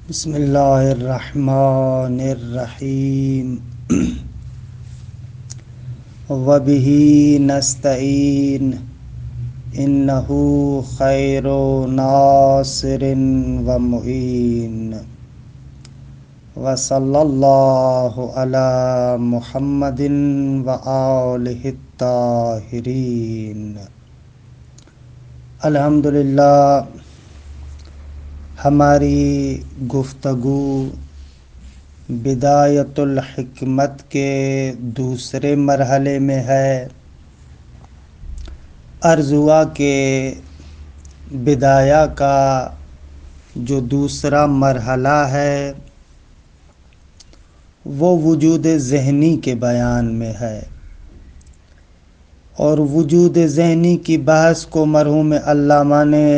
بسم اللہ الرحمن الرحیم وبہ نستعین انہ خیر ناصر ومعین وصلی اللہ علی محمد وآلہ الطاہرین۔ الحمدللہ ہماری گفتگو بدایت الحکمت کے دوسرے مرحلے میں ہے۔ عرض ہوا کہ بدایہ کا جو دوسرا مرحلہ ہے وہ وجود ذہنی کے بیان میں ہے، اور وجود ذہنی کی بحث کو مرحوم علامہ نے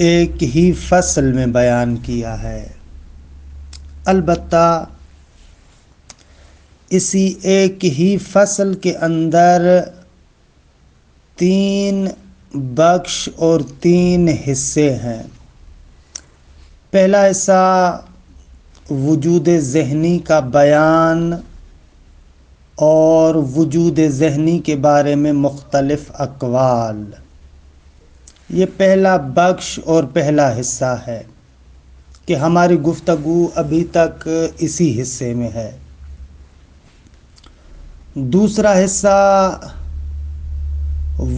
ایک ہی فصل میں بیان کیا ہے۔ البتہ اسی ایک ہی فصل کے اندر 3 بخش اور 3 حصے ہیں۔ پہلا حصہ وجود ذہنی کا بیان اور وجود ذہنی کے بارے میں مختلف اقوال، یہ پہلا بخش اور پہلا حصہ ہے کہ ہماری گفتگو ابھی تک اسی حصے میں ہے۔ دوسرا حصہ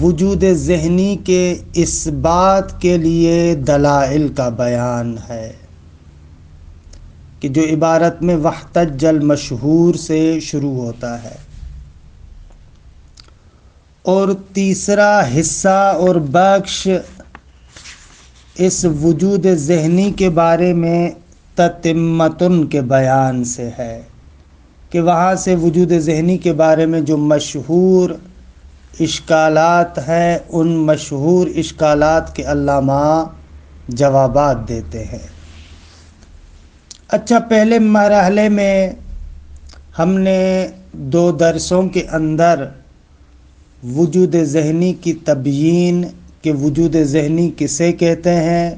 وجود ذہنی کے اثبات کے لیے دلائل کا بیان ہے، کہ جو عبارت میں واحتج المشہور سے شروع ہوتا ہے۔ اور تیسرا حصہ اور بخش اس وجود ذہنی کے بارے میں تتمتن کے بیان سے ہے، کہ وہاں سے وجود ذہنی کے بارے میں جو مشہور اشکالات ہیں ان مشہور اشکالات کے علامہ جوابات دیتے ہیں۔ اچھا، پہلے مرحلے میں ہم نے 2 درسوں کے اندر وجود ذہنی کی تبیین کہ وجود ذہنی کسے کہتے ہیں،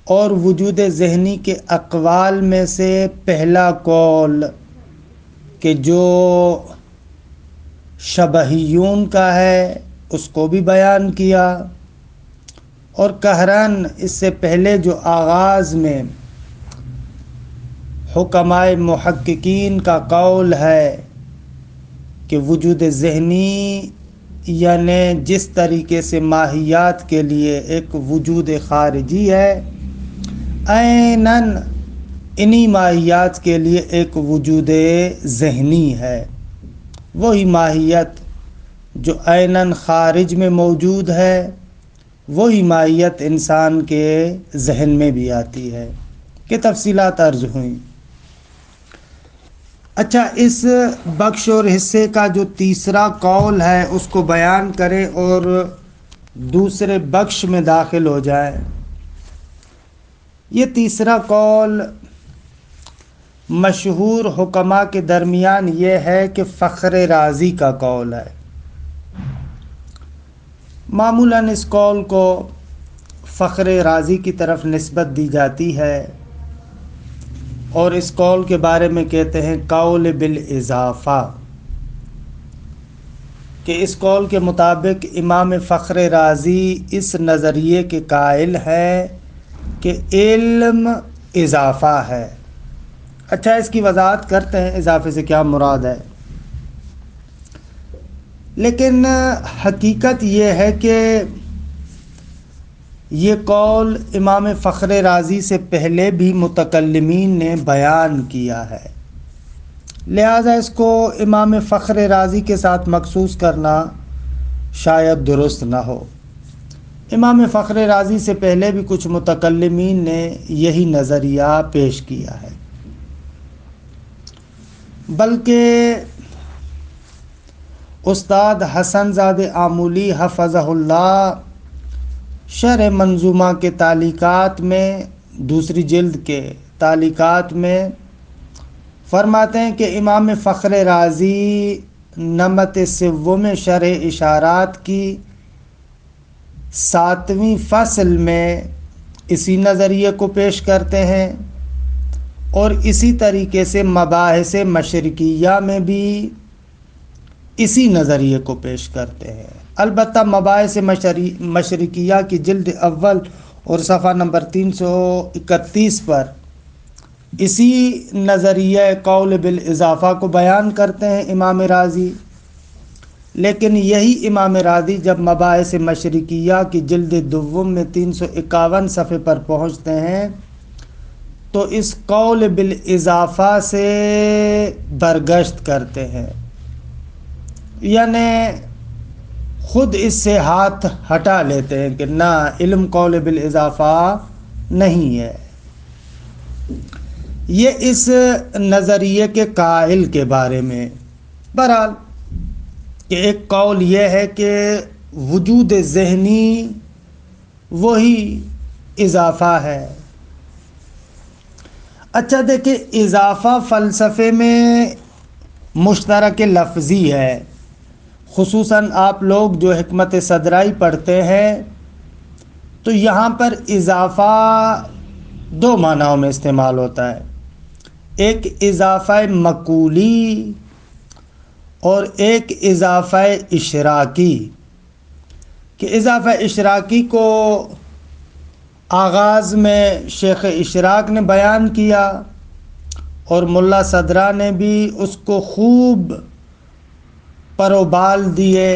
اور وجود ذہنی کے اقوال میں سے پہلا قول کہ جو شبہیون کا ہے اس کو بھی بیان کیا، اور قہراً اس سے پہلے جو آغاز میں حکمائے محققین کا قول ہے کہ وجود ذہنی یعنی جس طریقے سے ماہیات کے لیے ایک وجود خارجی ہے، عیناً انہی ماہیات کے لیے ایک وجود ذہنی ہے، وہی ماہیت جو عیناً خارج میں موجود ہے وہی ماہیت انسان کے ذہن میں بھی آتی ہے، کہ تفصیلات عرض ہوئیں۔ اچھا، اس بخش اور حصے کا جو تیسرا قول ہے اس کو بیان کریں اور دوسرے بخش میں داخل ہو جائیں۔ یہ تیسرا قول مشہور حکماء کے درمیان یہ ہے کہ فخر رازی کا قول ہے۔ معمولاً اس قول کو فخر رازی کی طرف نسبت دی جاتی ہے، اور اس قول کے بارے میں کہتے ہیں قول بالاضافہ، کہ اس قول کے مطابق امام فخر رازی اس نظریے کے قائل ہے کہ علم اضافہ ہے۔ اچھا، اس کی وضاحت کرتے ہیں اضافے سے کیا مراد ہے۔ لیکن حقیقت یہ ہے کہ یہ قول امام فخر رازی سے پہلے بھی متکلمین نے بیان کیا ہے، لہذا اس کو امام فخر رازی کے ساتھ مخصوص کرنا شاید درست نہ ہو۔ امام فخر رازی سے پہلے بھی کچھ متکلمین نے یہی نظریہ پیش کیا ہے، بلکہ استاد حسن زادہ آمولی حفظہ اللہ شرح منظومہ کے تعلیقات میں 2 جلد کے تعلیقات میں فرماتے ہیں کہ امام فخر رازی نمط 3 شرح اشارات کی 7ویں فصل میں اسی نظریے کو پیش کرتے ہیں، اور اسی طریقے سے مباحث مشرقیہ میں بھی اسی نظریے کو پیش کرتے ہیں۔ البتہ مباحث مشرقیہ کی جلد اول اور صفحہ نمبر 331 پر اسی نظریہ قول بالاضافہ کو بیان کرتے ہیں امام رازی، لیکن یہی امام رازی جب مباحث مشرقیہ کی جلد دوم میں 351 صفحے پر پہنچتے ہیں تو اس قول بالاضافہ سے برگشت کرتے ہیں، یعنی خود اس سے ہاتھ ہٹا لیتے ہیں کہ نہ، علم قول بالاضافہ نہیں ہے۔ یہ اس نظریے کے قائل کے بارے میں بہرحال کہ ایک قول یہ ہے کہ وجود ذہنی وہی اضافہ ہے۔ اچھا دیکھیں، اضافہ فلسفے میں مشترک لفظی ہے، خصوصاً آپ لوگ جو حکمت صدرائی پڑھتے ہیں تو یہاں پر اضافہ دو معناؤں میں استعمال ہوتا ہے، ایک اضافہ مقولی اور ایک اضافہ اشراکی، کہ اضافہ اشراکی کو آغاز میں شیخ اشراق نے بیان کیا اور ملا صدرہ نے بھی اس کو خوب پروبال دیے،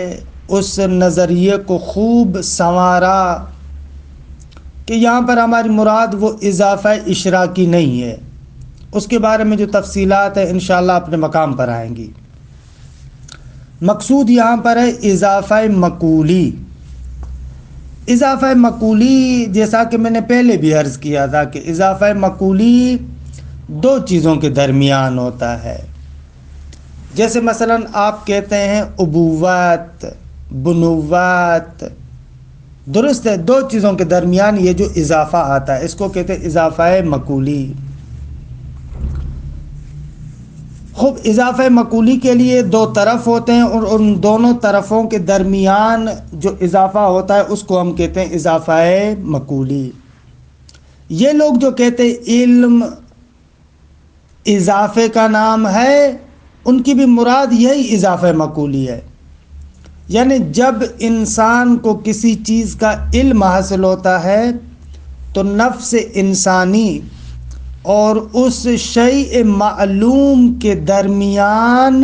اس نظریے کو خوب سنوارا کہ یہاں پر ہماری مراد وہ اضافہ اشراکی نہیں ہے۔ اس کے بارے میں جو تفصیلات ہیں انشاءاللہ اپنے مقام پر آئیں گی۔ مقصود یہاں پر ہے اضافہ مقولی۔ اضافہ مقولی جیسا کہ میں نے پہلے بھی عرض کیا تھا کہ اضافہ مقولی دو چیزوں کے درمیان ہوتا ہے، جیسے مثلا آپ کہتے ہیں ابوت، بنوت، درست ہے، دو چیزوں کے درمیان یہ جو اضافہ آتا ہے اس کو کہتے ہیں اضافہ مقولی۔ خوب، اضافہ مقولی کے لیے دو طرف ہوتے ہیں اور ان دونوں طرفوں کے درمیان جو اضافہ ہوتا ہے اس کو ہم کہتے ہیں اضافہ مقولی۔ یہ لوگ جو کہتے ہیں علم اضافے کا نام ہے، ان کی بھی مراد یہی اضافہ مقولی ہے، یعنی جب انسان کو کسی چیز کا علم حاصل ہوتا ہے تو نفس انسانی اور اس شیء معلوم کے درمیان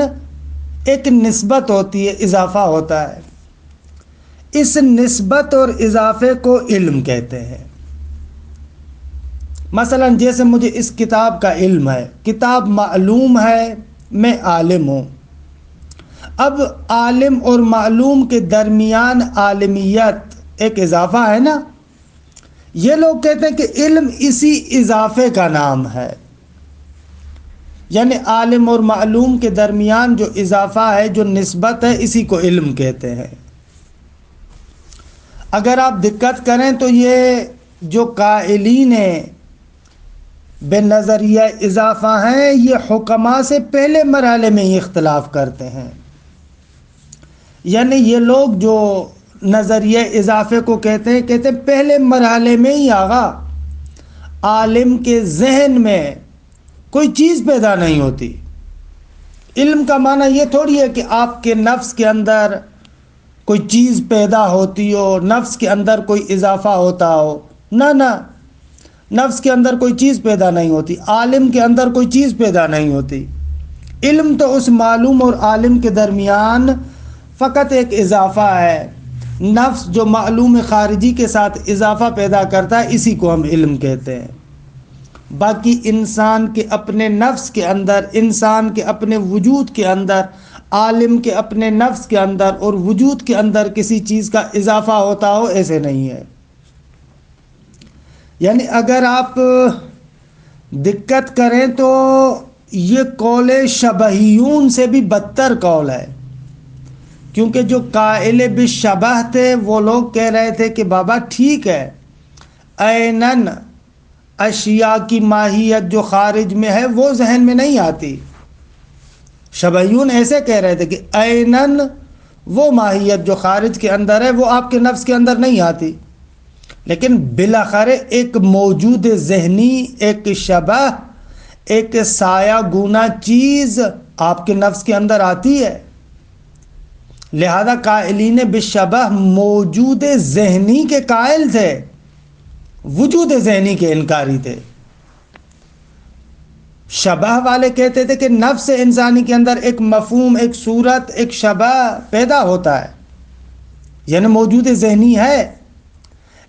ایک نسبت ہوتی ہے، اضافہ ہوتا ہے۔ اس نسبت اور اضافے کو علم کہتے ہیں۔ مثلا جیسے مجھے اس کتاب کا علم ہے، کتاب معلوم ہے، میں عالم ہوں۔ اب عالم اور معلوم کے درمیان عالمیت ایک اضافہ ہے نا، یہ لوگ کہتے ہیں کہ علم اسی اضافے کا نام ہے، یعنی عالم اور معلوم کے درمیان جو اضافہ ہے، جو نسبت ہے، اسی کو علم کہتے ہیں۔ اگر آپ دقت کریں تو یہ جو قائلین بے نظریہ اضافہ ہیں، یہ حکماء سے پہلے مرحلے میں ہی اختلاف کرتے ہیں، یعنی یہ لوگ جو نظریہ اضافے کو کہتے ہیں پہلے مرحلے میں ہی آغا عالم کے ذہن میں کوئی چیز پیدا نہیں ہوتی۔ علم کا معنی یہ تھوڑی ہے کہ آپ کے نفس کے اندر کوئی چیز پیدا ہوتی ہو، نفس کے اندر کوئی اضافہ ہوتا ہو، نہ، نفس کے اندر کوئی چیز پیدا نہیں ہوتی، عالم کے اندر کوئی چیز پیدا نہیں ہوتی۔ علم تو اس معلوم اور عالم کے درمیان فقط ایک اضافہ ہے، نفس جو معلوم خارجی کے ساتھ اضافہ پیدا کرتا ہے، اسی کو ہم علم کہتے ہیں۔ باقی انسان کے اپنے نفس کے اندر، انسان کے اپنے وجود کے اندر، عالم کے اپنے نفس کے اندر اور وجود کے اندر کسی چیز کا اضافہ ہوتا ہو، ایسے نہیں ہے۔ یعنی اگر آپ دقت کریں تو یہ قول شبہیون سے بھی بدتر قول ہے، کیونکہ جو قائل بالشبہ تھے وہ لوگ کہہ رہے تھے کہ بابا ٹھیک ہے، عیناً اشیاء کی ماہیت جو خارج میں ہے وہ ذہن میں نہیں آتی۔ شبہیون ایسے کہہ رہے تھے کہ عیناً وہ ماہیت جو خارج کے اندر ہے وہ آپ کے نفس کے اندر نہیں آتی، لیکن بالاخر ایک موجود ذہنی، ایک شبہ، ایک سایہ گونا چیز آپ کے نفس کے اندر آتی ہے. لہذا قائلین بالشبہ موجود ذہنی کے قائل تھے، وجود ذہنی کے انکاری تھے. شبہ والے کہتے تھے کہ نفس انسانی کے اندر ایک مفہوم، ایک صورت، ایک شبہ پیدا ہوتا ہے، یعنی موجود ذہنی ہے،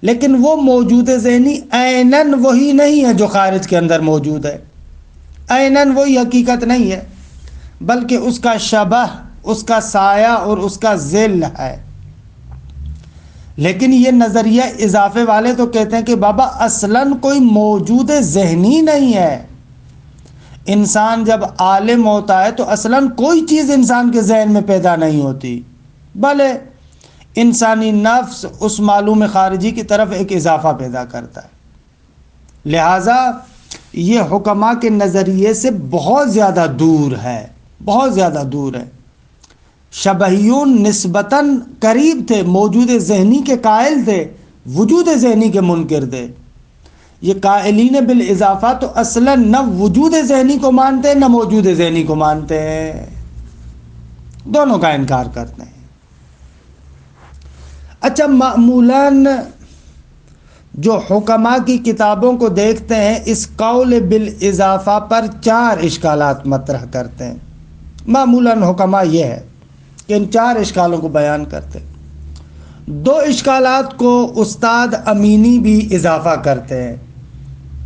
لیکن وہ موجود ذہنی عیناً وہی نہیں ہے جو خارج کے اندر موجود ہے، عیناً وہی حقیقت نہیں ہے، بلکہ اس کا شبہ، اس کا سایہ اور اس کا ظل ہے. لیکن یہ نظریہ اضافے والے تو کہتے ہیں کہ بابا اصلاً کوئی موجود ذہنی نہیں ہے. انسان جب عالم ہوتا ہے تو اصلاً کوئی چیز انسان کے ذہن میں پیدا نہیں ہوتی، بلے انسانی نفس اس معلوم خارجی کی طرف ایک اضافہ پیدا کرتا ہے. لہٰذا یہ حکماء کے نظریے سے بہت زیادہ دور ہے، بہت زیادہ دور ہے. شبہیون نسبتاً قریب تھے، موجود ذہنی کے قائل تھے، وجود ذہنی کے منکر تھے. یہ قائلین بالاضافہ تو اصلاً نہ وجود ذہنی کو مانتے ہیں نہ موجود ذہنی کو مانتے ہیں، دونوں کا انکار کرتے ہیں. اچھا، معمولاً جو حکماء کی کتابوں کو دیکھتے ہیں اس قول بالاضافہ پر 4 اشکالات مطرح کرتے ہیں. معمولاً حکماء یہ ہے کہ ان 4 اشکالوں کو بیان کرتے ہیں. 2 اشکالات کو استاد امینی بھی اضافہ کرتے ہیں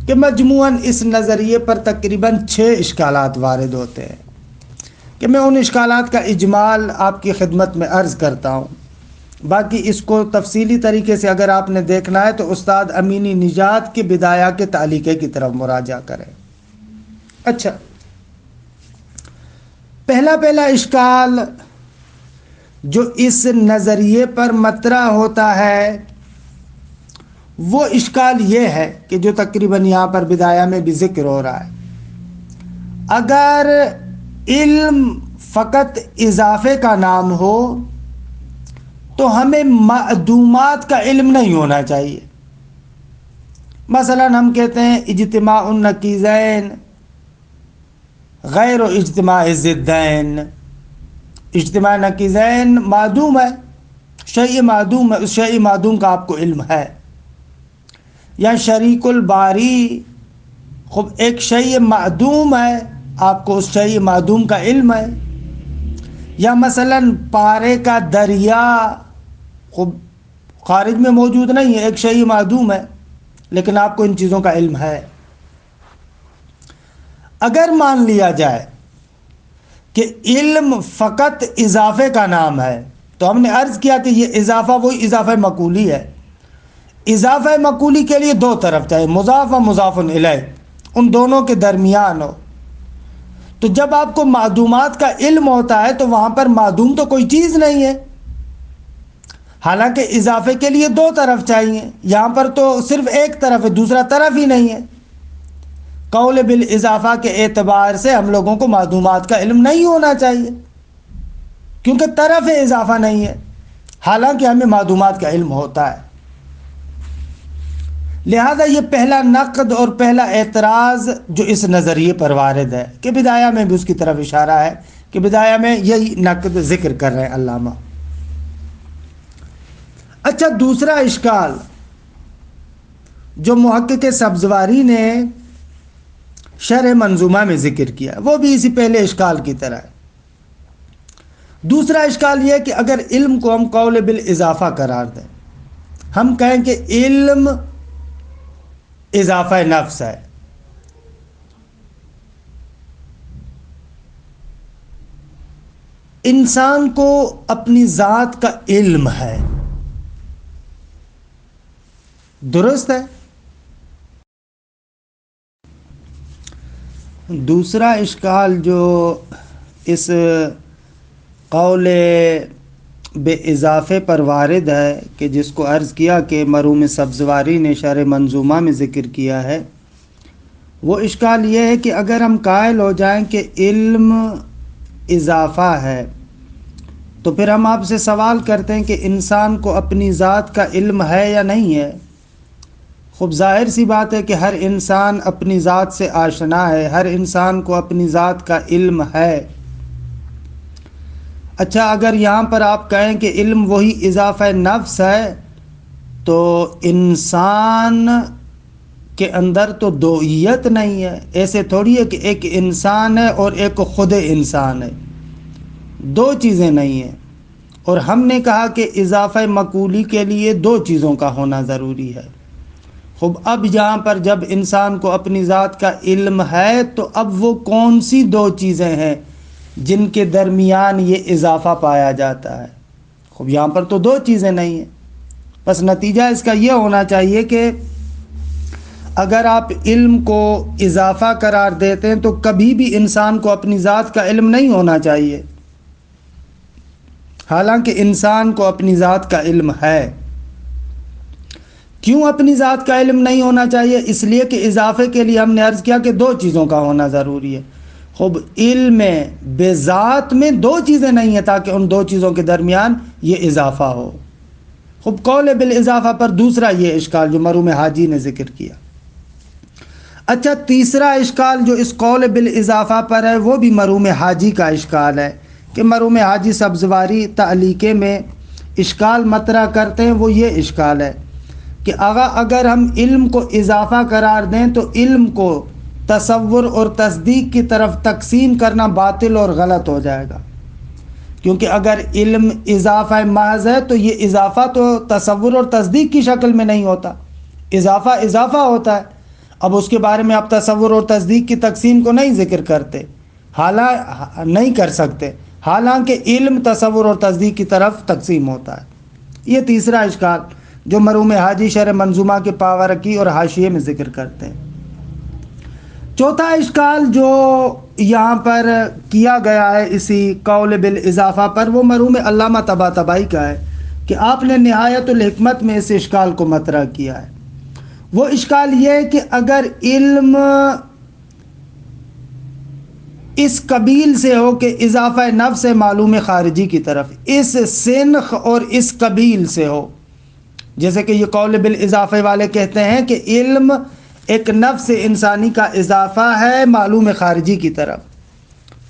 کہ مجموعاً اس نظریے پر تقریباً 6 اشکالات وارد ہوتے ہیں، کہ میں ان اشکالات کا اجمال آپ کی خدمت میں عرض کرتا ہوں. باقی اس کو تفصیلی طریقے سے اگر آپ نے دیکھنا ہے تو استاد امینی نژاد کے بدایہ کے تعلیقے کی طرف مراجعہ کریں. اچھا، پہلا اشکال جو اس نظریے پر مطرح ہوتا ہے وہ اشکال یہ ہے کہ جو تقریباً یہاں پر بدایہ میں بھی ذکر ہو رہا ہے. اگر علم فقط اضافے کا نام ہو تو ہمیں معدومات کا علم نہیں ہونا چاہیے. مثلا ہم کہتے ہیں اجتماع النقیضین غیر اجتماع الضدین. اجتماع نقیضین معدوم ہے، شیء معدوم ہے، اس شیء معدوم کا آپ کو علم ہے. یا شریک الباری، خب ایک شیء معدوم ہے، آپ کو اس شیء معدوم کا علم ہے. یا مثلا پارے کا دریا، خب خارج میں موجود نہیں ہے، ایک شیء معدوم ہے، لیکن آپ کو ان چیزوں کا علم ہے. اگر مان لیا جائے کہ علم فقط اضافے کا نام ہے تو ہم نے عرض کیا کہ یہ اضافہ وہی اضافہ مقولی ہے. اضافہ مقولی کے لیے 2 طرف چاہیے، مضاف و مضاف الیہ، ان دونوں کے درمیان ہو. تو جب آپ کو معدومات کا علم ہوتا ہے تو وہاں پر معدوم تو کوئی چیز نہیں ہے، حالانکہ اضافے کے لیے 2 طرف چاہیے، یہاں پر تو صرف ایک طرف ہے، دوسرا طرف ہی نہیں ہے. قول بالاضافہ کے اعتبار سے ہم لوگوں کو معدومات کا علم نہیں ہونا چاہیے کیونکہ طرف اضافہ نہیں ہے، حالانکہ ہمیں معدومات کا علم ہوتا ہے. لہذا یہ پہلا نقد اور پہلا اعتراض جو اس نظریے پر وارد ہے، کہ بدایہ میں بھی اس کی طرف اشارہ ہے کہ بدایہ میں یہی نقد ذکر کر رہے ہیں علامہ. اچھا، دوسرا اشکال جو محقق سبزواری نے شرح منظومہ میں ذکر کیا وہ بھی اسی پہلے اشکال کی طرح ہے. دوسرا اشکال یہ ہے کہ اگر علم کو ہم قول بالاضافہ قرار دیں، ہم کہیں کہ علم اضافہ نفس ہے، انسان کو اپنی ذات کا علم ہے، درست ہے. دوسرا اشکال جو اس قول بے اضافے پر وارد ہے کہ جس کو عرض کیا کہ مرحوم سبزواری نے شرح منظومہ میں ذکر کیا ہے، وہ اشکال یہ ہے کہ اگر ہم قائل ہو جائیں کہ علم اضافہ ہے تو پھر ہم آپ سے سوال کرتے ہیں کہ انسان کو اپنی ذات کا علم ہے یا نہیں ہے. خوب ظاہر سی بات ہے کہ ہر انسان اپنی ذات سے آشنا ہے، ہر انسان کو اپنی ذات کا علم ہے۔ اچھا، اگر یہاں پر آپ کہیں کہ علم وہی اضافہ نفس ہے تو انسان کے اندر تو دوئیت نہیں ہے۔ ایسے تھوڑی ہے کہ ایک انسان ہے اور ایک خود انسان ہے، دو چیزیں نہیں ہیں۔ اور ہم نے کہا کہ اضافہ مقولی کے لیے دو چیزوں کا ہونا ضروری ہے۔ خوب اب یہاں پر جب انسان کو اپنی ذات کا علم ہے تو اب وہ کون سی دو چیزیں ہیں جن کے درمیان یہ اضافہ پایا جاتا ہے؟ خوب یہاں پر تو دو چیزیں نہیں ہیں۔ بس نتیجہ اس کا یہ ہونا چاہیے کہ اگر آپ علم کو اضافہ قرار دیتے ہیں تو کبھی بھی انسان کو اپنی ذات کا علم نہیں ہونا چاہیے، حالانکہ انسان کو اپنی ذات کا علم ہے۔ کیوں اپنی ذات کا علم نہیں ہونا چاہیے؟ اس لیے کہ اضافے کے لیے ہم نے عرض کیا کہ دو چیزوں کا ہونا ضروری ہے۔ خوب علم بذات میں دو چیزیں نہیں ہیں تاکہ ان دو چیزوں کے درمیان یہ اضافہ ہو۔ خوب قول بالاضافہ پر دوسرا یہ اشکال جو مرحوم حاجی نے ذکر کیا۔ اچھا، تیسرا اشکال جو اس قول بالاضافہ پر ہے وہ بھی مرحوم حاجی کا اشکال ہے کہ مرحوم حاجی سبزواری تعلیقے میں اشکال مطرح کرتے ہیں۔ وہ یہ اشکال ہے کہ اگر ہم علم کو اضافہ قرار دیں تو علم کو تصور اور تصدیق کی طرف تقسیم کرنا باطل اور غلط ہو جائے گا، کیونکہ اگر علم اضافہ محض ہے تو یہ اضافہ تو تصور اور تصدیق کی شکل میں نہیں ہوتا، اضافہ ہوتا ہے۔ اب اس کے بارے میں آپ تصور اور تصدیق کی تقسیم کو نہیں ذکر کرتے، نہیں کر سکتے، حالانکہ علم تصور اور تصدیق کی طرف تقسیم ہوتا ہے۔ یہ تیسرا اشکال جو مرحوم حاجی شرح منظومہ کے پاورکی اور حاشیے میں ذکر کرتے ہیں۔ چوتھا اشکال جو یہاں پر کیا گیا ہے اسی قول بالاضافہ پر وہ مرحوم علامہ طباطبائی کا ہے کہ آپ نے نہایت الحکمت میں اس اشکال کو مطرح کیا ہے۔ وہ اشکال یہ ہے کہ اگر علم اس قبیل سے ہو کہ اضافہ نفس معلوم خارجی کی طرف، اس سنخ اور اس قبیل سے ہو، جیسے کہ یہ قول بالاضافہ والے کہتے ہیں کہ علم ایک نفس انسانی کا اضافہ ہے معلوم خارجی کی طرف،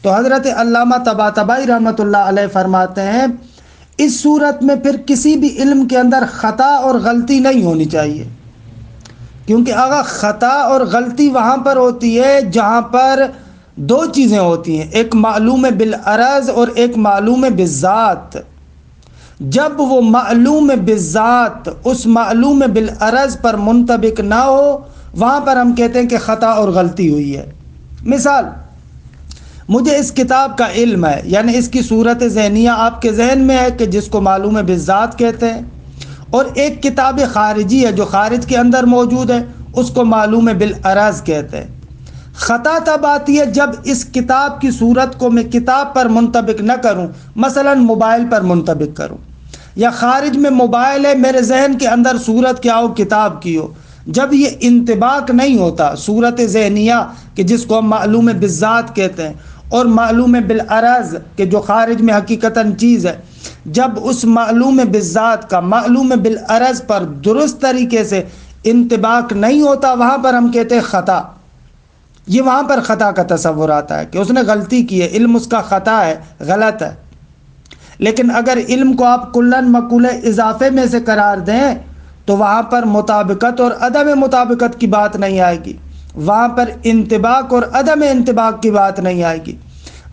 تو حضرت علامہ طباطبائی رحمۃ اللہ علیہ فرماتے ہیں اس صورت میں پھر کسی بھی علم کے اندر خطا اور غلطی نہیں ہونی چاہیے، کیونکہ اگر خطا اور غلطی وہاں پر ہوتی ہے جہاں پر دو چیزیں ہوتی ہیں، ایک معلوم بالعرض اور ایک معلوم بالذات۔ جب وہ معلوم بالذات اس معلوم بالعرض پر منطبق نہ ہو وہاں پر ہم کہتے ہیں کہ خطا اور غلطی ہوئی ہے۔ مثال، مجھے اس کتاب کا علم ہے، یعنی اس کی صورت ذہنیہ آپ کے ذہن میں ہے کہ جس کو معلوم بالذات کہتے ہیں، اور ایک کتاب خارجی ہے جو خارج کے اندر موجود ہے، اس کو معلوم بالعرض کہتے ہیں۔ خطا تب آتی ہے جب اس کتاب کی صورت کو میں کتاب پر منطبق نہ کروں، مثلا موبائل پر منطبق کروں، یا خارج میں موبائل ہے میرے ذہن کے اندر صورت کیا ہو، کتاب کی ہو، جب یہ انطباق نہیں ہوتا صورت ذہنیہ کہ جس کو ہم معلوم بالذات کہتے ہیں اور معلوم بالعرض کہ جو خارج میں حقیقتاً چیز ہے، جب اس معلوم بالذات کا معلوم بالعرض پر درست طریقے سے انطباق نہیں ہوتا وہاں پر ہم کہتے ہیں خطا۔ یہ وہاں پر خطا کا تصور آتا ہے کہ اس نے غلطی کی ہے، علم اس کا خطا ہے، غلط ہے۔ لیکن اگر علم کو آپ کلن مقول اضافے میں سے قرار دیں تو وہاں پر مطابقت اور عدم مطابقت کی بات نہیں آئے گی، وہاں پر انطباق اور عدم انطباق کی بات نہیں آئے گی،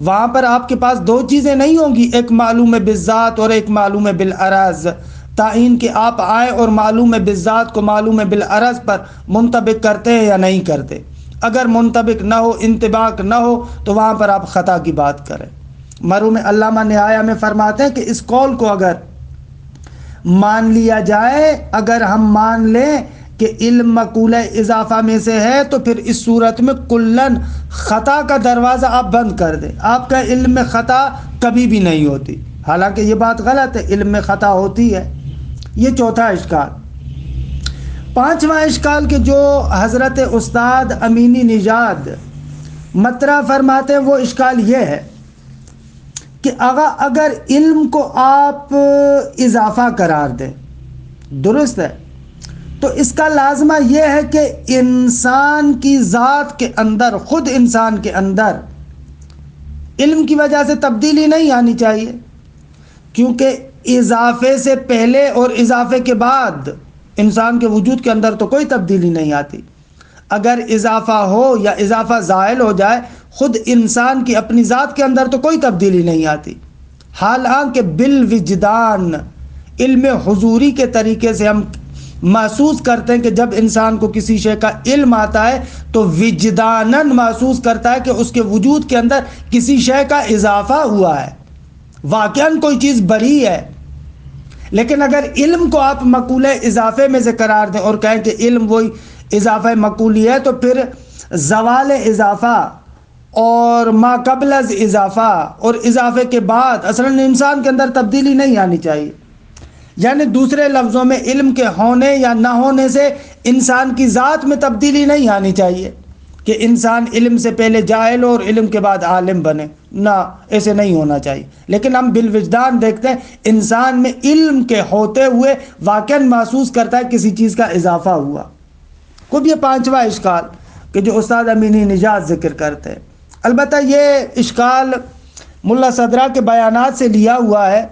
وہاں پر آپ کے پاس دو چیزیں نہیں ہوں گی، ایک معلوم بالذات اور ایک معلوم بالعرض، تعین کہ آپ آئیں اور معلوم بالذات کو معلوم بالعرض پر منطبق کرتے ہیں یا نہیں کرتے۔ اگر منطبق نہ ہو، انطباق نہ ہو تو وہاں پر آپ خطا کی بات کریں۔ مرحوم علامہ نہایہ میں فرماتے ہیں کہ اس قول کو اگر مان لیا جائے، اگر ہم مان لیں کہ علم مقول اضافہ میں سے ہے تو پھر اس صورت میں کلن خطا کا دروازہ آپ بند کر دیں، آپ کا علم میں خطا کبھی بھی نہیں ہوتی، حالانکہ یہ بات غلط ہے، علم میں خطا ہوتی ہے۔ یہ چوتھا اشکال۔ پانچواں اشکال کہ جو حضرت استاد امینی نژاد مطرح فرماتے ہیں وہ اشکال یہ ہے کہ اگر علم کو آپ اضافہ قرار دیں، درست ہے، تو اس کا لازمہ یہ ہے کہ انسان کی ذات کے اندر، خود انسان کے اندر علم کی وجہ سے تبدیلی نہیں آنی چاہیے، کیونکہ اضافے سے پہلے اور اضافے کے بعد انسان کے وجود کے اندر تو کوئی تبدیلی نہیں آتی۔ اگر اضافہ ہو یا اضافہ زائل ہو جائے، خود انسان کی اپنی ذات کے اندر تو کوئی تبدیلی نہیں آتی، حالانکہ بالوجدان، علم حضوری کے طریقے سے ہم محسوس کرتے ہیں کہ جب انسان کو کسی شے کا علم آتا ہے تو وجداناً محسوس کرتا ہے کہ اس کے وجود کے اندر کسی شے کا اضافہ ہوا ہے، واقعاً کوئی چیز بڑھی ہے۔ لیکن اگر علم کو آپ مقولہ اضافے میں سے قرار دیں اور کہیں کہ علم وہی اضافہ مقولی ہے، تو پھر زوال اضافہ اور ما قبل از اضافہ اور اضافے کے بعد اصلاً انسان کے اندر تبدیلی نہیں آنی چاہیے۔ یعنی دوسرے لفظوں میں علم کے ہونے یا نہ ہونے سے انسان کی ذات میں تبدیلی نہیں آنی چاہیے کہ انسان علم سے پہلے جاہل ہو اور علم کے بعد عالم بنے، نہ، ایسے نہیں ہونا چاہیے۔ لیکن ہم بالوجدان دیکھتے ہیں انسان میں علم کے ہوتے ہوئے واقعاً محسوس کرتا ہے کسی چیز کا اضافہ ہوا۔ خود یہ پانچواں اشکال کہ جو استاد امینی نژاد ذکر کرتے ہیں، البتہ یہ اشکال ملا صدرہ کے بیانات سے لیا ہوا ہے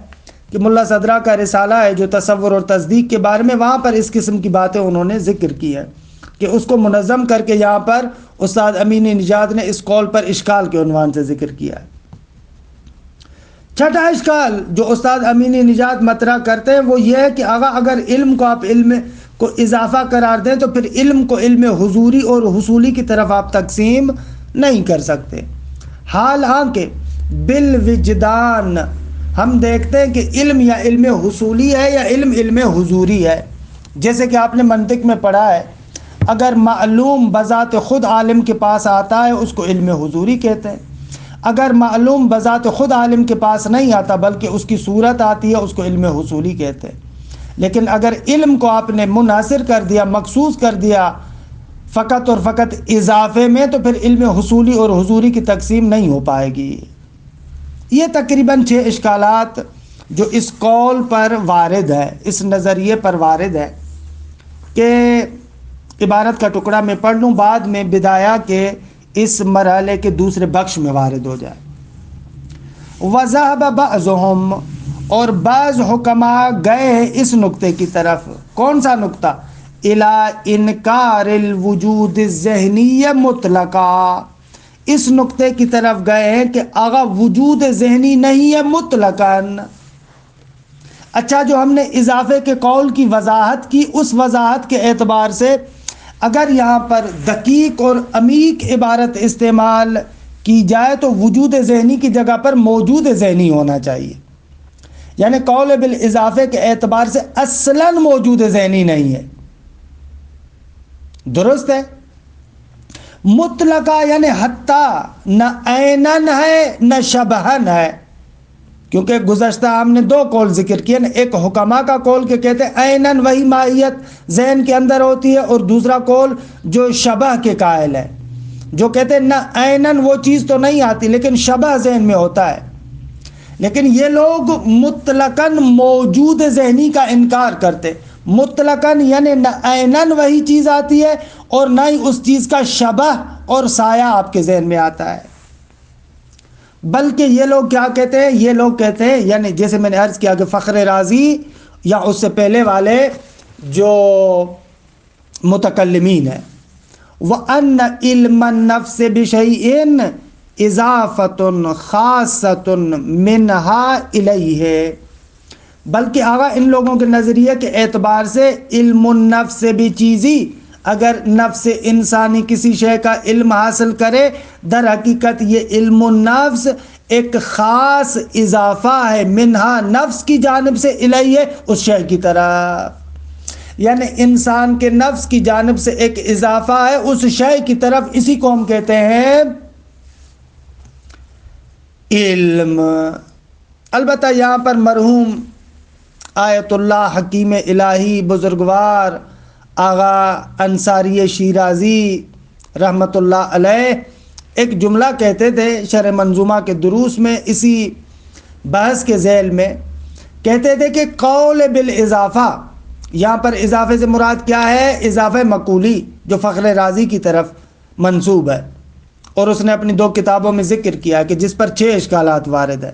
کہ ملا صدرہ کا رسالہ ہے جو تصور اور تصدیق کے بارے میں، وہاں پر اس قسم کی باتیں انہوں نے ذکر کی ہے کہ اس کو منظم کر کے یہاں پر استاد امینی نژاد نے اس قول پر اشکال کے عنوان سے ذکر کیا ہے۔ چھٹا اشکال جو استاد امینی نژاد مطرح کرتے ہیں وہ یہ ہے کہ اگر علم کو آپ علم کو اضافہ قرار دیں تو پھر علم کو علم حضوری اور حصولی کی طرف آپ تقسیم نہیں کر سکتے، حالانکہ بالوجدان ہم دیکھتے ہیں کہ علم یا علم حصولی ہے یا علم حضوری ہے۔ جیسے کہ آپ نے منطق میں پڑھا ہے، اگر معلوم بذات خود عالم کے پاس آتا ہے اس کو علم حضوری کہتے ہیں، اگر معلوم بذات خود عالم کے پاس نہیں آتا بلکہ اس کی صورت آتی ہے اس کو علم حصولی کہتے ہیں۔ لیکن اگر علم کو آپ نے منحصر کر دیا، مخصوص کر دیا فقط اور فقط اضافے میں، تو پھر علم حصولی اور حضوری کی تقسیم نہیں ہو پائے گی۔ یہ تقریباً 6 اشکالات جو اس قول پر وارد ہے، اس نظریے پر وارد ہے کہ عبارت کا ٹکڑا میں پڑھ لوں، بعد میں بدایہ کے اس مرحلے کے دوسرے بخش میں وارد ہو جائے۔ وَذَهَبَ بَعْضُهُمْ، اور بعض حکماء گئے اس نقطے کی طرف۔ کون سا نقطہ؟ إِلَىٰ إِنْكَارِ الْوُجُودِ الذِّهْنِيَّ مُطْلَقًا، اس نقطے کی طرف گئے ہیں کہ وجود ذہنی نہیں ہے مطلقاً۔ اچھا، جو ہم نے اضافے کے قول کی وضاحت کی، اس وضاحت کے اعتبار سے اگر یہاں پر دقیق اور عمیق عبارت استعمال کی جائے تو وجود ذہنی کی جگہ پر موجود ذہنی ہونا چاہیے، یعنی قول بالاضافے کے اعتبار سے اصلاً موجود ذہنی نہیں ہے، درست ہے؟ مطلقہ یعنی حتیٰ نہ عیناً ہے نہ شبہاً ہے، کیونکہ گزشتہ ہم نے 2 قول ذکر کیے نا، ایک حکماء کا قول کہ کہتے ہیں عیناً وہی ماہیت ذہن کے اندر ہوتی ہے، اور دوسرا قول جو شبہ کے قائل ہے، جو کہتے ہیں نہ عیناً وہ چیز تو نہیں آتی لیکن شبہ ذہن میں ہوتا ہے۔ لیکن یہ لوگ مطلقاً موجود ذہنی کا انکار کرتے، مطلقاً یعنی نہ عیناً وہی چیز آتی ہے اور نہ ہی اس چیز کا شبہ اور سایہ آپ کے ذہن میں آتا ہے، بلکہ یہ لوگ کیا کہتے ہیں؟ یہ لوگ کہتے ہیں، یعنی جیسے میں نے عرض کیا کہ فخر رازی یا اس سے پہلے والے جو متکلمین ہیں، وَأَنَّ عِلْمَ النَّفْسِ بِشَيْءٍ اضافۃ خاصۃ منہا الیہ، بلکہ ان لوگوں کے نظریے کے اعتبار سے علم النفس سے بھی چیزی، اگر نفس انسانی کسی شے کا علم حاصل کرے، در حقیقت یہ علم النفس ایک خاص اضافہ ہے، منہا نفس کی جانب سے الیہ اس شے کی طرف، یعنی انسان کے نفس کی جانب سے ایک اضافہ ہے اس شے کی طرف، اسی کو ہم کہتے ہیں علم۔ البتہ یہاں پر مرحوم آیت اللہ حکیم الہی بزرگوار آغا انصاری شیرازی رحمۃ اللہ علیہ ایک جملہ کہتے تھے شرح منظومہ کے دروس میں، اسی بحث کے ذیل میں کہتے تھے کہ قول بالاضافہ یہاں پر اضافے سے مراد کیا ہے؟ اضافہ مقولی جو فخر رازی کی طرف منسوب ہے، اور اس نے اپنی 2 کتابوں میں ذکر کیا کہ جس پر 6 اشکالات وارد ہیں۔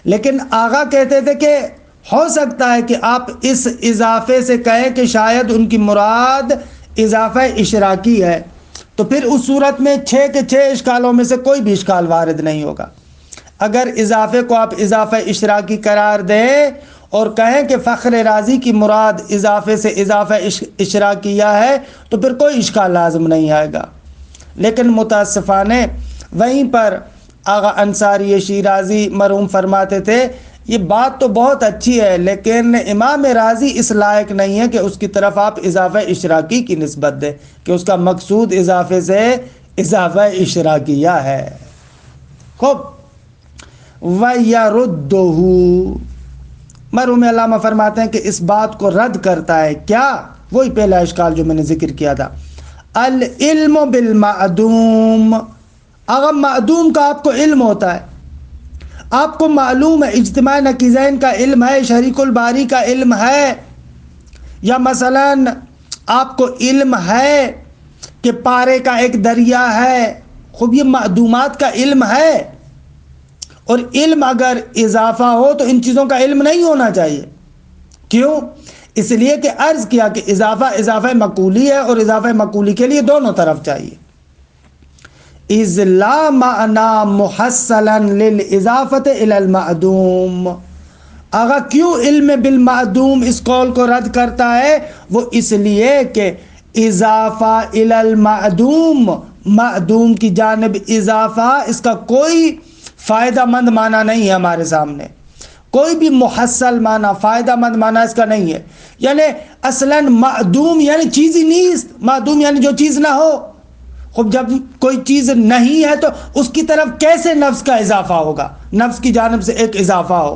لیکن آغا کہتے تھے کہ ہو سکتا ہے کہ آپ اس اضافے سے کہیں کہ شاید ان کی مراد اضافہ اشراکی ہے، تو پھر اس صورت میں 6 کے 6 اشکالوں میں سے کوئی بھی اشکال وارد نہیں ہوگا۔ اگر اضافے کو آپ اضافہ اشراکی قرار دیں اور کہیں کہ فخر رازی کی مراد اضافے سے اضافہ اشراکیہ ہے تو پھر کوئی اشکال لازم نہیں آئے گا۔ لیکن متاسفانہ وہیں پر آغا انصاری شیرازی مرحوم فرماتے تھے یہ بات تو بہت اچھی ہے، لیکن امام رازی اس لائق نہیں ہے کہ اس کی طرف آپ اضافہ اشراکی کی نسبت دیں کہ اس کا مقصود اضافے سے اضافہ اشراکیہ ہے۔ خوب وَيَرُدُّهُ، مرحوم علامہ فرماتے ہیں کہ اس بات کو رد کرتا ہے کیا؟ وہی پہلا اشکال جو میں نے ذکر کیا تھا، العلم بالمعدوم۔ اگر معدوم کا آپ کو علم ہوتا ہے، آپ کو معلوم ہے، اجتماع نقیضین کا علم ہے، شریک الباری کا علم ہے، یا مثلا آپ کو علم ہے کہ پارے کا ایک دریا ہے، خوب یہ معدومات کا علم ہے، اور علم اگر اضافہ ہو تو ان چیزوں کا علم نہیں ہونا چاہیے۔ کیوں؟ اس لیے کہ عرض کیا کہ اضافہ مقولی ہے، اور اضافہ مقولی کے لیے دونوں طرف چاہیے۔ اذ لا معنی محصلا للاضافة الى المعدوم۔ آگا کیوں علم بالمعدوم اس قول کو رد کرتا ہے؟ وہ اس لیے کہ اضافہ الى المعدوم، معدوم کی جانب اضافہ، اس کا کوئی فائدہ مند معنی نہیں ہے ہمارے سامنے، کوئی بھی محصل معنی، فائدہ مند معنی اس کا نہیں ہے۔ یعنی اصلاً معدوم یعنی چیز ہی نیست، معدوم یعنی جو چیز نہ ہو۔ خب جب کوئی چیز نہیں ہے تو اس کی طرف کیسے نفس کا اضافہ ہوگا؟ نفس کی جانب سے ایک اضافہ ہو۔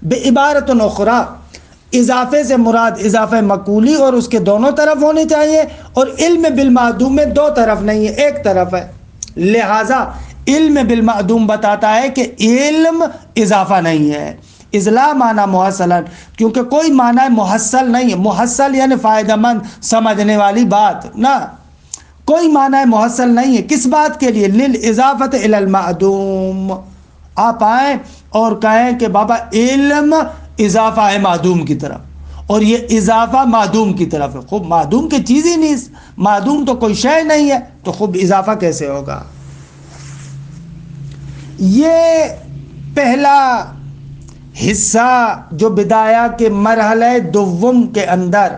بعبارت اخری، اضافے سے مراد اضافہ مقولی اور اس کے دونوں طرف ہونے چاہیے، اور علم بالمعدوم میں 2 طرف نہیں ہے، ایک طرف ہے۔ لہٰذا علم بالمعدوم بتاتا ہے کہ علم اضافہ نہیں ہے۔ اضلاع معنی محصلا، کیونکہ کوئی معنی محصل نہیں ہے، محصل یعنی فائدہ مند، سمجھنے والی بات نہ، کوئی معنی محصل نہیں ہے۔ کس بات کے لیے؟ للاضافۃ الی المعدوم۔ آپ آئیں اور کہیں کہ بابا علم اضافہ ہے معدوم کی طرف، اور یہ اضافہ معدوم کی طرف ہے۔ خوب معدوم کی چیز ہی نہیں، معدوم تو کوئی شے نہیں ہے، تو خوب اضافہ کیسے ہوگا؟ یہ پہلا حصہ جو بدایہ کے مرحلہ دوم کے اندر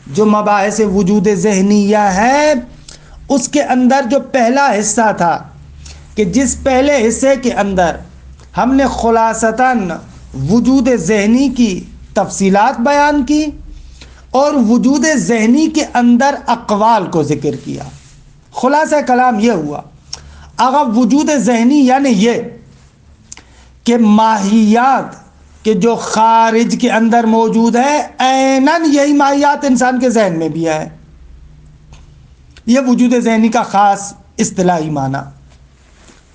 جو مباحث وجود ذہنیہ ہے، اس کے اندر جو پہلا حصہ تھا کہ جس پہلے حصے کے اندر ہم نے خلاصتاً وجود ذہنی کی تفصیلات بیان کی اور وجود ذہنی کے اندر اقوال کو ذکر کیا۔ خلاصہ کلام یہ ہوا، اگر وجود ذہنی یعنی یہ کہ ماہیات کہ جو خارج کے اندر موجود ہے، عیناً یہی ماہیات انسان کے ذہن میں بھی ہے، یہ وجود ذہنی کا خاص اصطلاحی معنی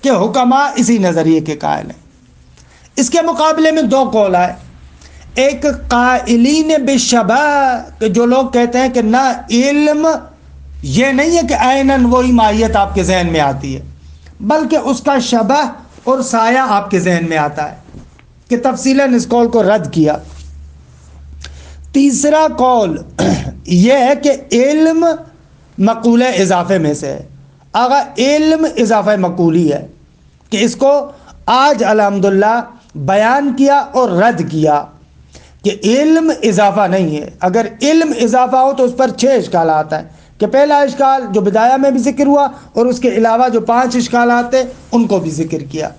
کہ حکماء اسی نظریے کے قائل ہیں۔ اس کے مقابلے میں 2 قول آئے، ایک قائلین بالشبہ کہ جو لوگ کہتے ہیں کہ نہ، علم یہ نہیں ہے کہ عیناً وہی ماہیت آپ کے ذہن میں آتی ہے، بلکہ اس کا شبہ اور سایہ آپ کے ذہن میں آتا ہے، کہ تفصیلاً اس قول کو رد کیا۔ تیسرا قول یہ ہے کہ علم مقول اضافے میں سے ہے۔ اگر علم اضافہ مقولی ہے کہ اس کو آج الحمدللہ بیان کیا اور رد کیا کہ علم اضافہ نہیں ہے۔ اگر علم اضافہ ہو تو اس پر 6 اشکالات ہیں، کہ پہلا اشکال جو بدایہ میں بھی ذکر ہوا، اور اس کے علاوہ جو 5 اشکالات ہیں ان کو بھی ذکر کیا۔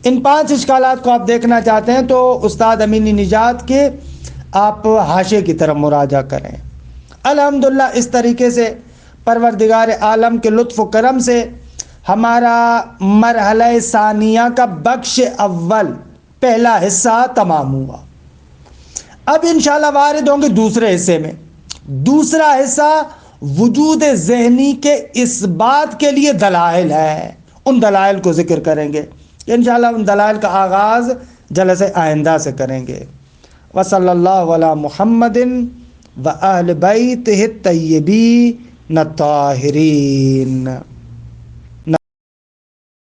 ان 5 اشکالات کو آپ دیکھنا چاہتے ہیں تو استاد امینی نجات کے آپ حاشیے کی طرف مراجعہ کریں۔ الحمدللہ اس طریقے سے پروردگار عالم کے لطف و کرم سے ہمارا مرحلہ ثانیہ کا بخش اول پہلا حصہ تمام ہوا۔ اب انشاءاللہ وارد ہوں گے دوسرے حصے میں۔ دوسرا حصہ وجود ذہنی کے اس بات کے لیے دلائل ہے، ان دلائل کو ذکر کریں گے انشاءاللہ۔ ان دلائل کا آغاز جلسہ آئندہ سے کریں گے۔ وصلی اللہ علی محمد و اہل بیتہ الطیبین الطاہرین.